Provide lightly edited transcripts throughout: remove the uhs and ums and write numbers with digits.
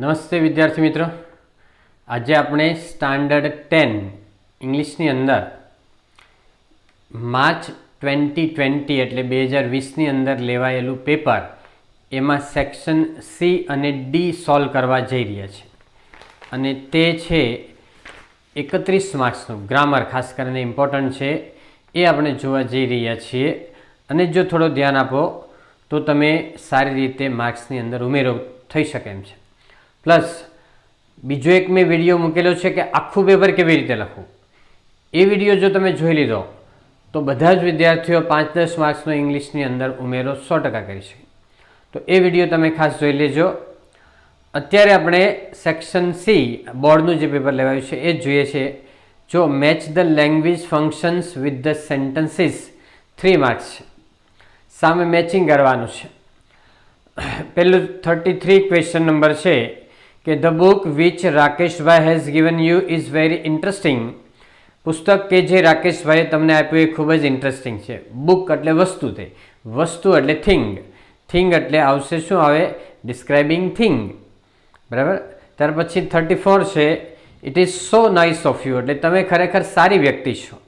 નમસ્તે વિદ્યાર્થી મિત્રો, આજે આપણે સ્ટાન્ડર્ડ 10 ઇંગ્લિશની અંદર માર્ચ 2020 એટલે 2020ની અંદર લેવાયેલું પેપર એમાં સેક્શન સી અને ડી સોલ્વ કરવા જઈ રહ્યા છે અને તે છે 31 માર્ક્સનું ગ્રામર, ખાસ કરીને ઇમ્પોર્ટન્ટ છે એ આપણે જોવા જઈ રહ્યા છીએ. અને જો થોડો ધ્યાન આપો તો તમે સારી રીતે માર્ક્સની અંદર ઉમેરો થઈ શકે એમ છે. પ્લસ બીજો એક મેં વિડીયો મૂકેલો છે કે આખું પેપર કેવી રીતે લખવું, એ વિડીયો જો તમે જોઈ લીધો તો બધા જ વિદ્યાર્થીઓ 5-10 માર્ક્સનો ઇંગ્લિશની અંદર ઉમેરો 100% કરી શકે. તો એ વિડીયો તમે ખાસ જોઈ લેજો. અત્યારે આપણે સેક્શન સી બોર્ડનું જે પેપર લેવાયું છે એ જ જોઈએ છે. જો match the language functions with the sentences 3 marks છે, સામે મેચિંગ કરવાનું છે. પહેલું 33 ક્વેશ્ચન નંબર છે કે the book which Rakeshbhai has given you is very interesting. પુસ્તક કે જે રાકેશભાઈએ તમને આપ્યું એ ખૂબ જ ઇન્ટરેસ્ટિંગ છે. બુક એટલે વસ્તુ, થઈ વસ્તુ એટલે થિંગ, થિંગ એટલે આવશે શું આવે, ડિસ્ક્રાઇબિંગ થિંગ, બરાબર. ત્યાર પછી 34 છે it is so nice of you એટલે તમે ખરેખર સારી વ્યક્તિ છો,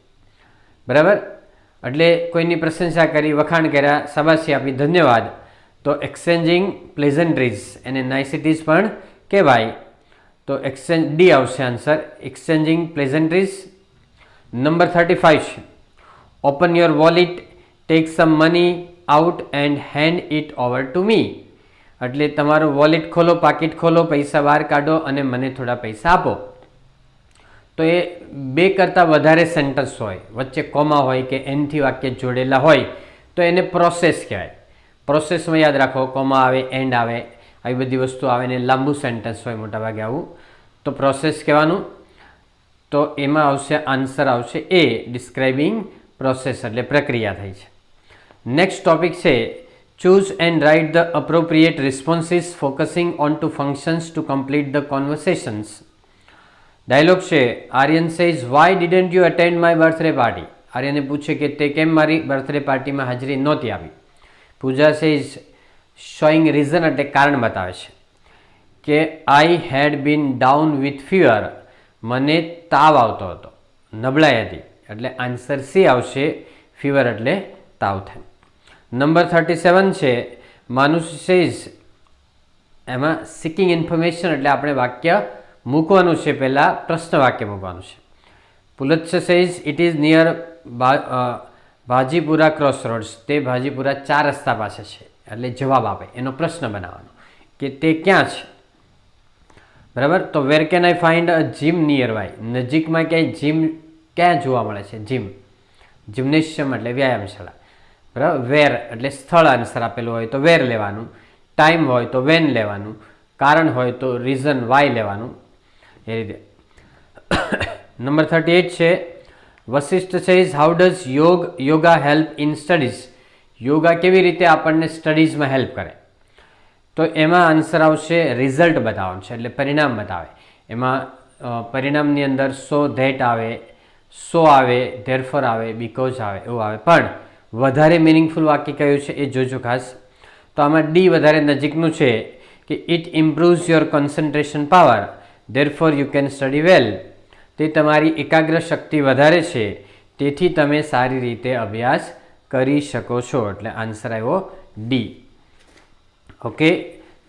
બરાબર. એટલે કોઈની પ્રશંસા કરી, વખાણ કર્યા, શાબાશી આપી, ધન્યવાદ. તો એક્સચેન્જિંગ પ્લેઝન્ટ્રીઝ એને નાઇસિટીઝ પણ કહેવાય. તો ડી આવશે આન્સર, એક્સચેન્જિંગ પ્લેઝન્ટ્રીઝ. નંબર 35 છે open your wallet, tech some money out and hand it over to me. એટલે તમારું વોલેટ ખોલો, પાકીટ ખોલો, પૈસા બહાર કાઢો અને મને થોડા પૈસા આપો. તો એ 2 કરતાં વધારે સેન્ટેન્સ હોય, વચ્ચે કોમા હોય કે એનથી વાક્ય જોડેલા હોય તો એને પ્રોસેસ કહેવાય. પ્રોસેસમાં યાદ રાખો, કોમા આવે, એન્ડ આવે, આવી બધી વસ્તુ આવે ને લાંબુ સેન્ટેન્સ હોય મોટાભાગે આવું, તો પ્રોસેસ કહેવાનું. તો એમાં આવશે આન્સર આવશે એ, ડિસ્ક્રાઇબિંગ પ્રોસેસ એટલે પ્રક્રિયા થઈ છે. નેક્સ્ટ ટોપિક છે choose and write the appropriate responses focusing on two functions to complete the conversations. Dialogue છે Aryan says why didn't you attend my birthday party. આર્યને પૂછે કે તે કેમ મારી બર્થડે પાર્ટીમાં હાજરી નહોતી આપી. પૂજા સેઝ શોઈંગ રીઝન એટલે કારણ બતાવે છે કે આઈ હેડ બીન ડાઉન વિથ ફીવર, મને તાવ આવતો હતો, નબળાઈ હતી. એટલે આન્સર સી આવશે, ફીવર એટલે તાવ થાય. નંબર 37 છે માનુષ સેઝ, એમાં સિકિંગ ઇન્ફોર્મેશન એટલે આપણે વાક્ય મૂકવાનું છે, પહેલાં પ્રશ્ન વાક્ય મૂકવાનું છે. પુલત્સ says it is near Bhajipura cross roads, તે ભાજીપુરા 4 રસ્તા પાસે છે. એટલે જવાબ આપે, એનો પ્રશ્ન બનાવવાનો કે તે ક્યાં છે, બરાબર. તો where can I find a gym nearby, નજીકમાં ક્યાંય જીમ ક્યાં જોવા મળે છે, જીમ, જિમ્નેશિયમ એટલે વ્યાયામશાળા, બરાબર. વેર એટલે સ્થળ આન્સર આપેલું હોય તો વેર લેવાનું, ટાઈમ હોય તો વેન લેવાનું, કારણ હોય તો રીઝન વાય લેવાનું, એ રીતે. નંબર 38 છે Vashisht says how does yoga help in studies. Yoga કેવી રીતે આપણને સ્ટડીઝમાં હેલ્પ કરે. તો એમાં આન્સર આવશે રિઝલ્ટ બતાવવાનું છે, એટલે પરિણામ બતાવે. એમાં પરિણામની અંદર સો ધેટ આવે, સો આવે, ધેરફોર આવે, બીકોઝ આવે, એવું આવે. પણ વધારે મિનિંગફુલ વાક્ય કયું છે એ જોજો ખાસ. તો આમાં ડી વધારે નજીકનું છે કે it improves your concentration power therefore you can study વેલ. તે તમારી એકાગ્ર શક્તિ વધારે છે, તેથી તમે સારી રીતે અભ્યાસ કરી શકો છો. એટલે આન્સર આવ્યો ડી. ઓકે,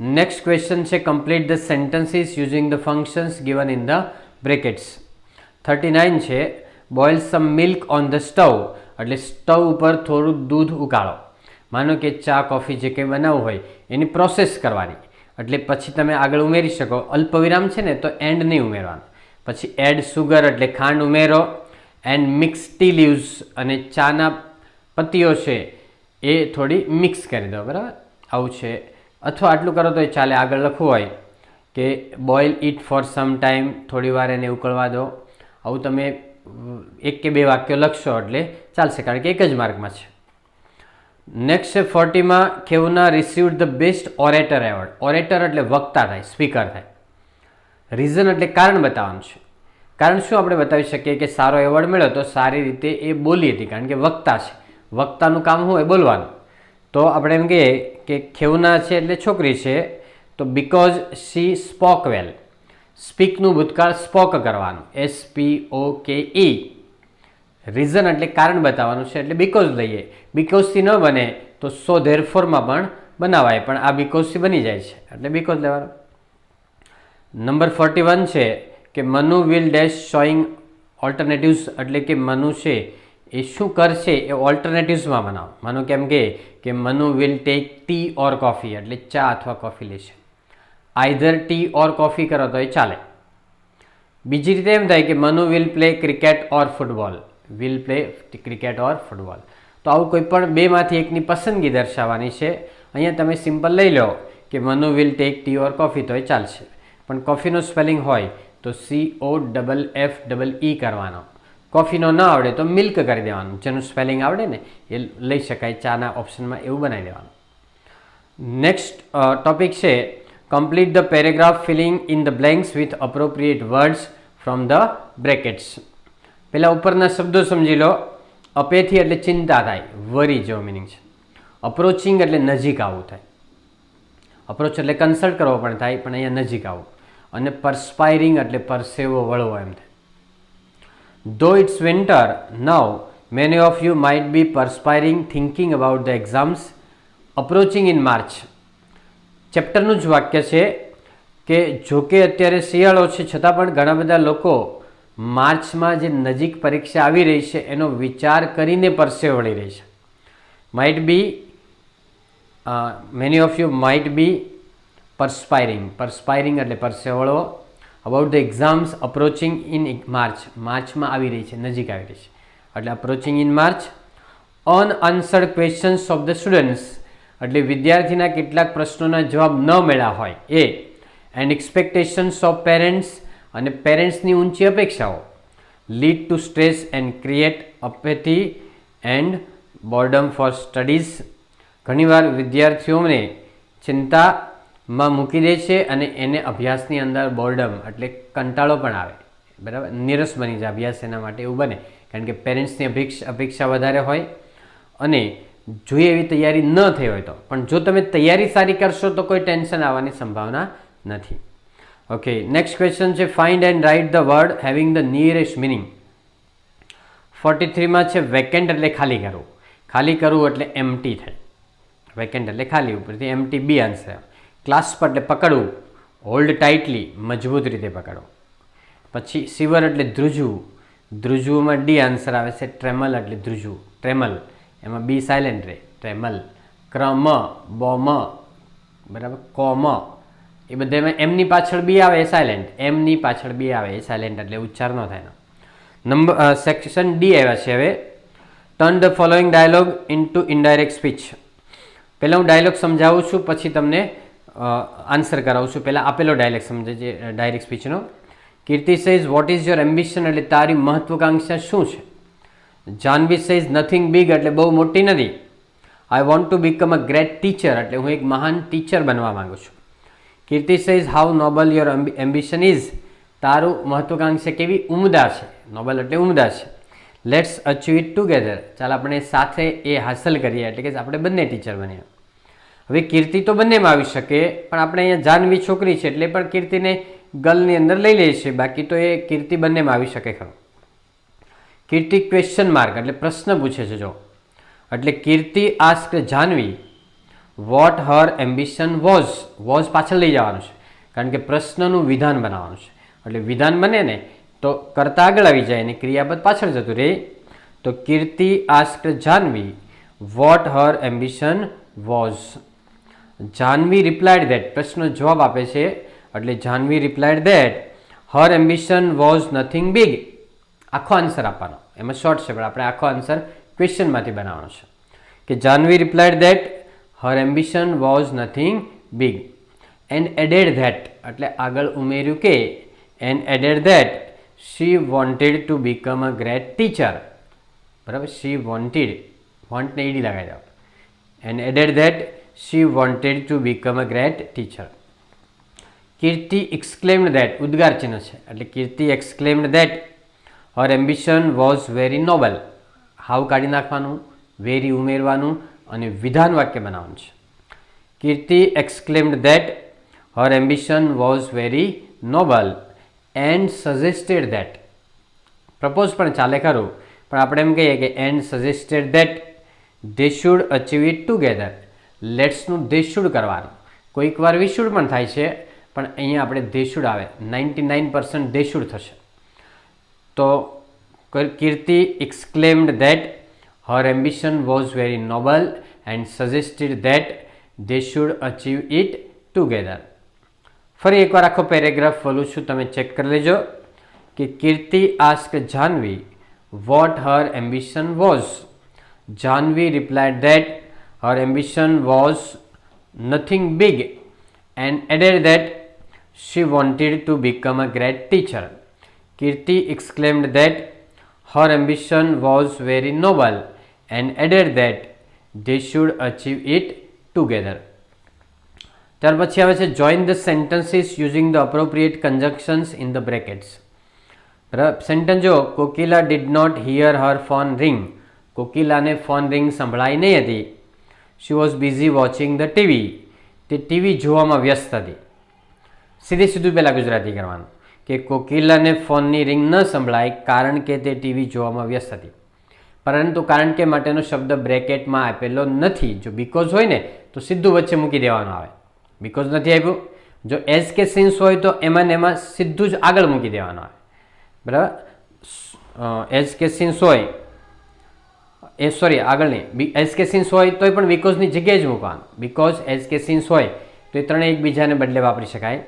નેક્સ્ટ ક્વેશ્ચન છે complete the sentences using the functions given in the brackets. 39 છે boil some milk on the stove, એટલે સ્ટવ ઉપર થોડું દૂધ ઉકાળો. માનો કે ચા કોફી જે કંઈ બનાવવું હોય એની પ્રોસેસ કરવાની, એટલે પછી તમે આગળ ઉમેરી શકો. અલ્પવિરામ છે ને તો એન્ડ નહીં ઉમેરવાનું. પછી એડ સુગર એટલે ખાંડ ઉમેરો, એન્ડ મિક્સ ટી લીવ્સ અને ચાના પત્તીઓ છે એ થોડી મિક્સ કરી દો, બરાબર. આવું છે. અથવા આટલું કરો તો ચાલે. આગળ લખવું હોય કે boil it for some time, થોડી વાર એને ઉકળવા દો. આવું તમે 1 કે 2 વાક્યો લખશો એટલે ચાલશે, કારણ કે 1 જ માર્કમાં છે. નેક્સ્ટ છે 40માં Khevna received the best orator award. Orator એટલે વક્તા થાય, સ્પીકર થાય. રીઝન એટલે કારણ બતાવવાનું છે. કારણ શું આપણે બતાવી શકીએ કે સારો એવોર્ડ મળ્યો તો સારી રીતે એ બોલી હતી, કારણ કે વક્તા છે. વક્તાનું કામ શું હોય, બોલવાનું. તો આપણે એમ કહીએ કે ખેવના છે એટલે છોકરી છે, તો બીકોઝ શી સ્પોક વેલ. સ્પીકનું ભૂતકાળ સ્પોક કરવાનું, SPOKE. રીઝન એટલે કારણ બતાવવાનું છે એટલે બીકોઝ લઈએ. બીકોઝથી ન બને તો સો ધેરફોરમાં પણ બનાવાય, પણ આ બીકોઝથી બની જાય છે એટલે બીકોઝ લેવાનું. નંબર 41 છે કે મનુ વિલ ડેશ શોઈંગ ઓલ્ટરનેટિવ્સ, એટલે કે મનુ છે એ શું કરશે એ ઓલ્ટરનેટિવ્સમાં બનાવો. માનો કેમ કે Manu will take T or coffee, એટલે ચા અથવા કોફી લેશે. આઈધર ટી ઓર કોફી કરો તો એ ચાલે. બીજી રીતે એમ થાય કે Manu will play cricket or football, will play cricket or football. તો આવું કોઈ પણ બેમાંથી એકની પસંદગી દર્શાવવાની છે. અહીંયા તમે સિમ્પલ લઈ લો કે Manu will take T or coffee તો એ ચાલશે, પણ કોફીનો સ્પેલિંગ હોય તો COFFE કરવાનો. કોફીનો ન આવડે તો મિલ્ક કરી દેવાનું, જેનું સ્પેલિંગ આવડે ને એ લઈ શકાય ચાના ઓપ્શનમાં, એવું બનાવી દેવાનું. નેક્સ્ટ ટોપિક છે complete the paragraph filling in the blanks with appropriate words from the brackets. પહેલાં ઉપરના શબ્દો સમજી લો. અપેથી એટલે ચિંતા થાય, વરી જેવો મિનિંગ છે. અપ્રોચિંગ એટલે નજીક આવવું થાય. અપ્રોચ એટલે કન્સલ્ટ કરવો પણ થાય, પણ અહીંયા નજીક આવવું. અને પરસ્પાયરિંગ એટલે પરસેવો વળવો એમ થાય. Though it's winter now, many of you might be perspiring thinking about the exams approaching in March. ચેપ્ટરનું જ વાક્ય છે કે જોકે અત્યારે શિયાળો છે છતાં પણ ઘણા બધા લોકો માર્ચમાં જે નજીક પરીક્ષા આવી રહી છે એનો વિચાર કરીને પરસેવો વળી રહી છે. Might be many of you might be perspiring એટલે પરસેવો વળવો. About the exams approaching in March, માર્ચમાં આવી રહી છે, નજીક આવી રહી છે એટલે approaching in March. Unanswered questions of the students એટલે વિદ્યાર્થીના કેટલાક પ્રશ્નોના જવાબ ન મળ્યા હોય એ. એન્ડ એક્સપેક્ટેશન્સ ઓફ પેરેન્ટ્સ અને પેરેન્ટ્સની ઊંચી અપેક્ષાઓ. Lead to stress and create apathy and boredom for studies. ઘણીવાર વિદ્યાર્થીઓને ચિંતામાં મૂકી દે છે અને એને અભ્યાસની અંદર બોર્ડમ એટલે કંટાળો પણ આવે, બરાબર, નીરસ બની જાય અભ્યાસ એના માટે એવું બને, કારણ કે પેરેન્ટ્સની અપેક્ષા વધારે હોય અને જોઈએ એવી તૈયારી ન થઈ હોય તો. પણ જો તમે તૈયારી સારી કરશો તો કોઈ ટેન્શન આવવાની સંભાવના નથી. ઓકે, નેક્સ્ટ ક્વેશ્ચન છે find and write the word having the nearest meaning. 43માં છે વેકેન્ટ એટલે ખાલી કરવું. ખાલી કરવું એટલે એમ્પ્ટી થાય. વેકેન્ટ એટલે ખાલી, ઉપરથી એમ્પ્ટી બી આન્સર. ક્લાસ્પ એટલે પકડવું. હોલ્ડ ટાઇટલી મજબૂત રીતે પકડવું. પછી સિવર એટલે ધ્રુજવું. ધ્રુજવુંમાં ડી આન્સર આવે છે. ટ્રેમલ એટલે ધ્રુજવું, ટ્રેમલ, એમાં બી સાયલેન્ટ રહે, ટ્રેમલ. ક્રમ, બોમ, બરાબર, કોમ, એ બધામાં એમની પાછળ બી આવે એ સાયલેન્ટ, એમની પાછળ બી આવે એ સાયલેન્ટ એટલે ઉચ્ચાર ન થાય. નંબર સેક્શન ડી આવ્યા છે હવે. Turn the following dialogue into indirect speech. પહેલાં હું ડાયલોગ સમજાવું છું, પછી તમને આન્સર કરાવું છું. પહેલાં આપેલો ડાયલોગ સમજે છે ડાયરેક્ટ સ્પીચનો. Kirti says what is your ambition એટલે તારી મહત્વાકાંક્ષા શું છે. જાનવી સેઝ નથિંગ બિગ એટલે બહુ મોટી નથી. I want to become a great teacher એટલે હું એક મહાન ટીચર બનવા માંગુ છું. Kirti says how noble your ambition is તારું મહત્વાકાંક્ષા કેવી ઉમદા છે. નોબલ એટલે ઉમદા છે. લેટ્સ અચીવ ઇટ ટુગેધર ચાલ આપણે સાથે એ હાંસલ કરીએ, એટલે કે આપણે બંને ટીચર બનીએ. હવે કીર્તિ તો બંનેમાં આવી શકે, પણ આપણે અહીંયા જાનવી છોકરી છે એટલે પણ કીર્તિને ગર્લની અંદર લઈ લઈએ છીએ, બાકી તો એ કીર્તિ બંનેમાં આવી શકે ખરું. કીર્તિ ક્વેશ્ચન માર્ક એટલે પ્રશ્ન પૂછે છે જો, એટલે Kirti ask Janvi what her ambition was પાછળ લઈ જવાનું છે, કારણ કે પ્રશ્નનું વિધાન બનાવવાનું છે. એટલે વિધાન બને ને તો કરતા આગળ આવી જાય અને ક્રિયાપદ પાછળ જતું રહે. તો Kirti ask Janvi what her ambition was. Janvi replied that પ્રશ્નનો જવાબ આપે છે, એટલે Janvi replied that her ambition was nothing big. આખો આન્સર આપવાનો, એમાં શોર્ટ છે પણ આપણે આખો આન્સર ક્વેશ્ચનમાંથી બનાવવાનો છે. કે Janvi replied that her ambition was nothing big. And added that એટલે આગળ ઉમેર્યું કે and added that she wanted to become a great teacher. બરાબર, શી વોન્ટેડ, વોન્ટને ઈડી લગાવી દો. And added that she wanted to become a great teacher. Kirti exclaimed that ઉદ્ગાર ચિહ્ન છે, એટલે Kirti exclaimed that her ambition was very noble. How કાઢી નાખવાનું, વેરી ઉમેરવાનું અને વિધાન વાક્ય બનાવવાનું છે. Kirti exclaimed that her ambition was very noble and suggested that. Propose પણ ચાલે ખરું, પણ આપણે એમ કહીએ કે and suggested that they should achieve it together. લેટ્સનું they should કરવાનું. કોઈક વાર we should પણ થાય છે, પણ અહીંયા આપણે they should આવે. 99% they should થશે. તો કીર્તિ exclaimed that her ambition was very noble and suggested that they should achieve it together. ફરી એકવાર આખો પેરેગ્રાફ બોલું છું, તમે ચેક કરી લેજો કે કીર્તિ asked Janvi what her ambition was. Janvi replied that her ambition was nothing big and added that she wanted to become a great teacher. Kirti exclaimed that her ambition was very noble and added that they should achieve it together. ત્યાર પછી આવે છે join the sentences using the appropriate conjunctions in the brackets. Sentence જો, Kokila did not hear her phone ring. કોકિલાને phone ring સંભળાઈ નહીં હતી. she was busy watching the TV. તે ટીવી જોવામાં વ્યસ્ત હતી. સીધે સીધું પહેલાં ગુજરાતી કરવાનું કે કોકિલાને ફોનની રિંગ ન સંભળાય કારણ કે તે ટીવી જોવામાં વ્યસ્ત હતી. પરંતુ કારણ કે માટેનો શબ્દ બ્રેકેટમાં આપેલો નથી. જો બીકોઝ હોય ને તો સીધું વચ્ચે મૂકી દેવાનું આવે. બીકોઝ નથી આપ્યું, જો એઝ કે સિન્સ હોય તો એમાં ને એમાં સીધું જ આગળ મૂકી દેવાનું આવે. બરાબર, એઝ કે સિન્સ હોય આગળ નહીં, એઝ કે સિન્સ હોય તોય પણ બીકોઝની જગ્યાએ જ મૂકવાનું. બીકોઝ એઝ કે સિન્સ હોય તો એ ત્રણે એકબીજાને બદલે વાપરી શકાય,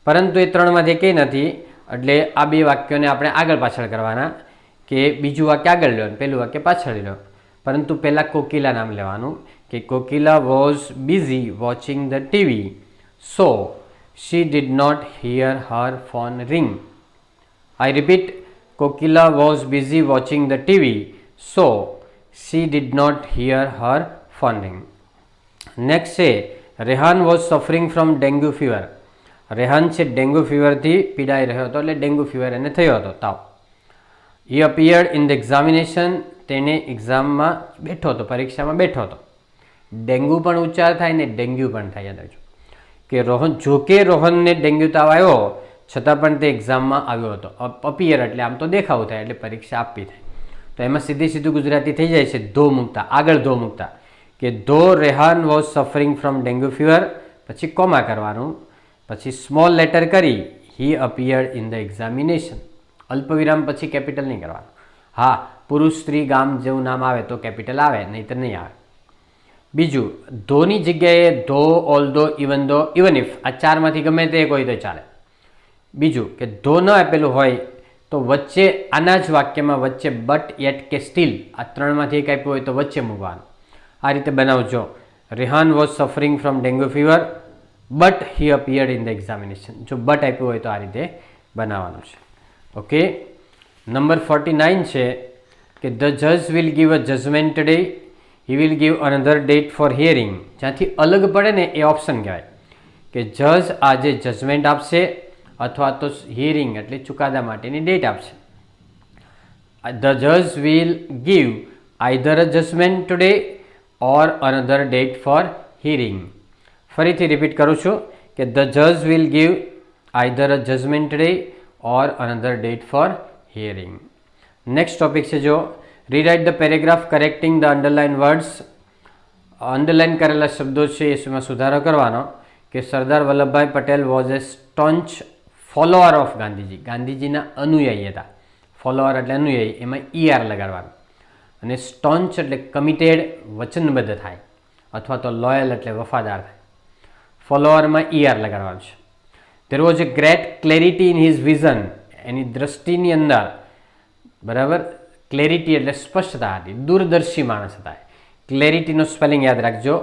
પરંતુ એ ત્રણમાંથી કંઈ નથી. એટલે આ બે વાક્યોને આપણે આગળ પાછળ કરવાના કે બીજું વાક્ય આગળ લેવાનું, પહેલું વાક્ય પાછળ લેવાનું. પરંતુ પહેલાં કોકિલા નામ લેવાનું કે Kokila was busy watching the TV so she did not hear her phone ring. I repeat, Kokila was busy watching the TV, so she did not hear her phone ring. Next છે Rehan was suffering from dengue fever. Rehan છે dengue ફીવરથી પીડાઈ રહ્યો હતો, એટલે dengue fever એને થયો હતો, તાવ. He appeared in the examination. તેને એક્ઝામમાં બેઠો હતો, પરીક્ષામાં બેઠો હતો. ડેન્ગ્યુ પણ ઉચ્ચાર થાય ને ડેન્ગ્યુ પણ થાય. યાદ રાખજો કે જોકે રોહનને ડેન્ગ્યુ તાવ આવ્યો છતાં પણ તે એક્ઝામમાં આવ્યો હતો. અપિયર એટલે આમ તો દેખાવું થાય, એટલે પરીક્ષા આપવી થાય. તો એમાં સીધું ગુજરાતી થઈ જાય છે ધો મૂકતા, આગળ ધો મૂકતા કે ધો Rehan was suffering from dengue fever, પછી કોમા કરવાનું, પછી સ્મોલ લેટર કરી હી અપિયર્ડ ઇન ધ એક્ઝામિનેશન. અલ્પવિરામ પછી કેપિટલ નહીં કરવાનું. હા, પુરુષ સ્ત્રી ગામ જેવું નામ આવે તો કેપિટલ આવે, નહીંતર નહીં આવે. બીજું, ધોની જગ્યાએ ધો, ઓલ ધો, ઇવન ધો, ઇવન ઇફ, આ ચારમાંથી ગમે તે એક હોય તો ચાલે. બીજું કે ધો ન આપેલું હોય તો વચ્ચે આના જ વાક્યમાં વચ્ચે બટ, યેટ કે સ્ટીલ, આ ત્રણમાંથી એક આપ્યું હોય તો વચ્ચે મૂકવાનું. આ રીતે બનાવજો. Rehan was suffering from dengue fever but he appeared in the examination. જો બટ આપ્યું હોય તો આ રીતે બનાવવાનું છે. ઓકે, નંબર 49 છે કે ધ જજ will give a judgement today. He will give another date for hearing. જ્યાંથી અલગ પડે ને એ ઓપ્શન કહેવાય કે જજ આજે જજમેન્ટ આપશે અથવા તો હિયરિંગ એટલે ચુકાદા માટેની ડેટ આપશે. ધ જજ will give either a judgement today or another date for hearing. ફરીથી રિપીટ કરું છું કે ધ જજ will give either a judgement today or another date for hearing. Next topic છે જો rewrite the paragraph correcting the underline words. Underline કરેલા શબ્દો છે એમાં સુધારો કરવાનો કે Sardar Vallabhbhai Patel was a staunch follower of Gandhiji. ગાંધીજીના અનુયાયી હતા. ફોલોઅર એટલે અનુયાયી, એમાં ER લગાડવાનું. અને સ્ટોન્ચ એટલે કમિટેડ, વચનબદ્ધ થાય, અથવા તો લોયલ એટલે વફાદાર થાય. ફોલોઅરમાં ER લગાડવાનું છે. There was a great clarity in his vision. એની દ્રષ્ટિની અંદર બરાબર ક્લેરિટી એટલે સ્પષ્ટતા હતી, દૂરદર્શી માણસ હતા. ક્લેરિટીનો સ્પેલિંગ યાદ રાખજો,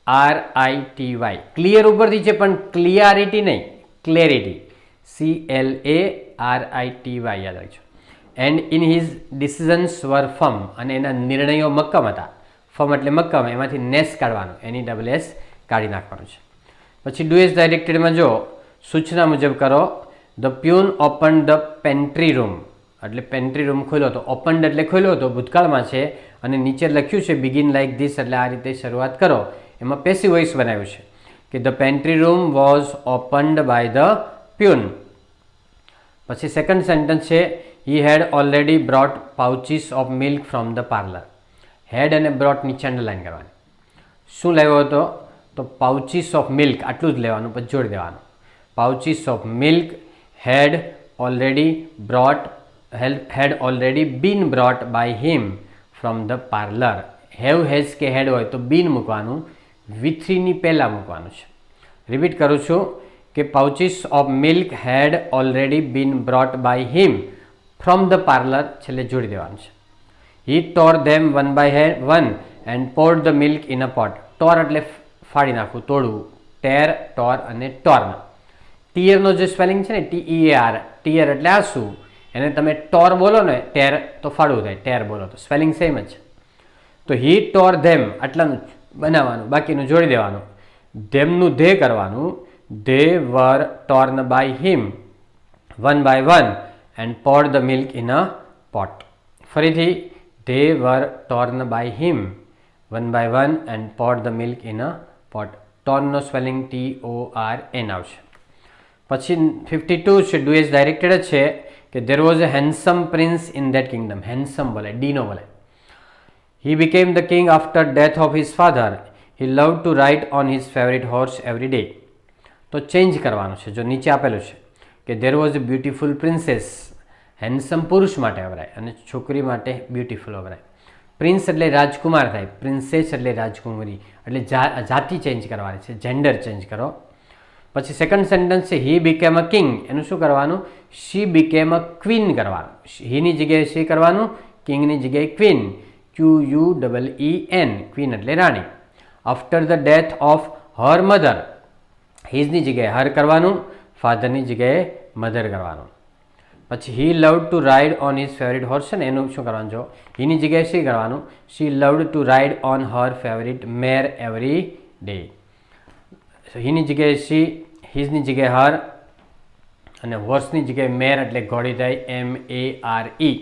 CLARITY. ક્લિયર ઉપરથી છે પણ ક્લિયરિટી નહીં, ક્લેરિટી, CLARITY યાદ રાખજો. And in his decisions were firm. અને એના નિર્ણયો મક્કમ હતા. ફર્મ એટલે મક્કમ, એમાંથી નેસ કાઢવાનું, NESS કાઢી નાખવાનું છે. પછી ડુ એઝ ડાયરેક્ટેડમાં જો સૂચના મુજબ કરો. The peon open the pantry room. એટલે પેન્ટ્રી રૂમ ખોલ્યો હતો. ઓપન્ડ એટલે ખોલ્યો હતો, ભૂતકાળમાં છે, અને નીચે લખ્યું છે બિગિન લાઇક ધીસ, એટલે આ રીતે શરૂઆત કરો. એમાં પેસિવ વોઇસ બનાવ્યું છે કે the pantry room was opened by the peon. પછી સેકન્ડ સેન્ટેન્સ છે he had already brought pouches of milk from the parlour. Had અને બ્રોટ નીચે અંડરલાઈન કરવાની. શું લેવો હતો? તો પાઉચીસ ઓફ મિલ્ક આટલું જ લેવાનું, પછી જોડી દેવાનું. Pouches of milk had already been brought by him from the parlour. Have has કે હેડ હોય તો બીન મૂકવાનું, V3ની પહેલાં મૂકવાનું છે. રિપીટ કરું છું કે pouches of milk had already been brought by him from the parlour છેલ્લે જોડી દેવાનું છે. He tore them one by one and poured the milk in a pot. Tore એટલે ફાડી નાખવું, તોડવું. ટેર, ટોર અને ટોર્ન. ટીયરનો જે સ્પેલિંગ છે ને TEAR, ટીયર એટલે આ શું, એને તમે ટોર બોલો ને ટેર તો ફાડવું થાય, ટેર બોલો તો સ્પેલિંગ સેમ જ છે. તો હી ટોર ધેમ આટલાનું બનાવવાનું, બાકીનું જોડી દેવાનું. ધેમનું ધે કરવાનું. They were torn by him one by one and poured the milk in a pot. ફરીથી they were torn by him one by one and poured the milk in a pot. ટોર્નનો spelling TORN આવશે. પછી 52 છે, do as directed છે કે there was a handsome prince in that Kingdom. Handsome બોલે, ડીનો બોલે. He became the king after death of his father. He loved to ride on his favorite horse every day. તો change કરવાનું છે. જો નીચે આપેલું છે કે there was a beautiful princess. Handsome પુરુષ માટે વપરાય અને છોકરી માટે બ્યુટીફુલ વપરાય. પ્રિન્સ એટલે રાજકુમાર થાય, પ્રિન્સેસ એટલે રાજકુમારી, એટલે જાતિ ચેન્જ કરવાની છે, જેન્ડર ચેન્જ કરો. પછી સેકન્ડ સેન્ટેન્સ છે હી બીકેમ અ કિંગ. એનું શું કરવાનું? શી બીકેમ અ ક્વીન કરવાનું. હીની જગ્યાએ શી કરવાનું, કિંગની જગ્યાએ ક્વીન. QUEEN, ક્વીન એટલે રાણી. After the death of her mother. હિઝની જગ્યાએ હર કરવાનું, ફાધરની જગ્યાએ મધર કરવાનું. પછી he loved to ride on his favourite horse છે ને એનું શું કરવાનું? જો હીની જગ્યાએ શી કરવાનું? She loved to ride on her favourite mare every day. હીની જગ્યાએ શી, હિઝની જગ્યાએ હર અને હોર્સની જગ્યાએ મેર એટલે ઘોડી થાય MARE.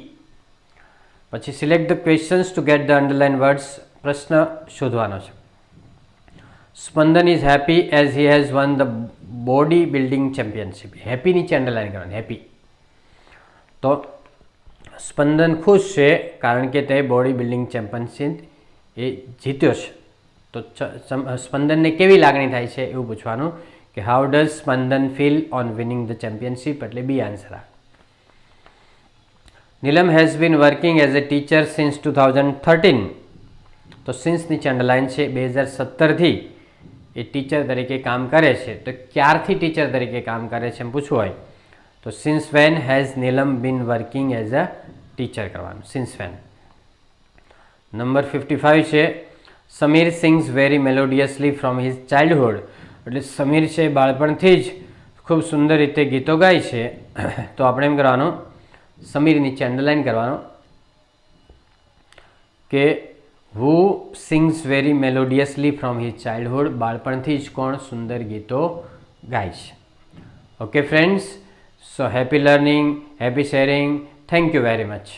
પછી select the questions to get the underline words. પ્રશ્ન શોધવાનો છે. Spandan is happy as he has won the body building championship. Happy નીચે અંડરલાઇન કરવાની, હેપી. તો સ્પંદન ખુશ છે કારણ કે તે બોડી બિલ્ડિંગ ચેમ્પિયનશિપ એ જીત્યો છે. તો સ્પંદનને કેવી લાગણી થાય છે એવું પૂછવાનું કે how does Spandan feel on winning the championship, એટલે બી આન્સર આ. Neelam has been working as a teacher since 2013. તો સિન્સ નીચે અંડરલાઇન છે. 2017થી એ ટીચર તરીકે કામ કરે છે. તો ક્યારથી ટીચર તરીકે કામ કરે છે એમ પૂછવું હોય તો since when has Neelam been working as a teacher કરવાનું, સિન્સ વેન. નંબર 55 છે Sameer sings very melodiously from his childhood. એટલે સમીર છે બાળપણથી જ ખૂબ સુંદર રીતે ગીતો ગાય છે. તો આપણે એમ કરવાનું, સમીર નીચે અંડરલાઇન કરવાનો કે who sings very melodiously from his childhood. બાળપણથી જ કોણ સુંદર ગીતો ગાય છે. Okay friends, so happy learning, happy sharing. Thank you very much.